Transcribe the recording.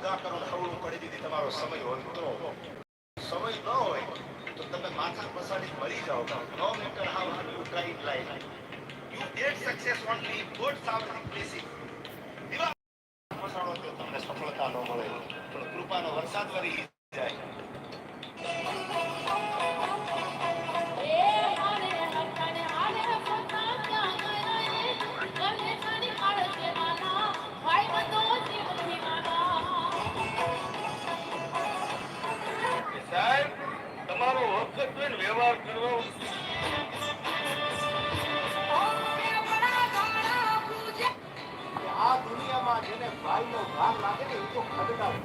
બધા કરોડ હવળું કરી દીધી, તમારો સમય હોતો સમય ન હોય તો તમે માથા પસાડી મરી જાઓ. No matter how you try in life, you get success only god showering blessing. દિવા પસાડો તો તમને સફળતા ન મળે, પણ કૃપાનો વરસાદ વરી જાય. સાહેબ, તમારો વખત વ્યવહાર કરવો. આ દુનિયામાં જેને ભાઈનો ભાર લાગે ને એ તો ખડકાવે.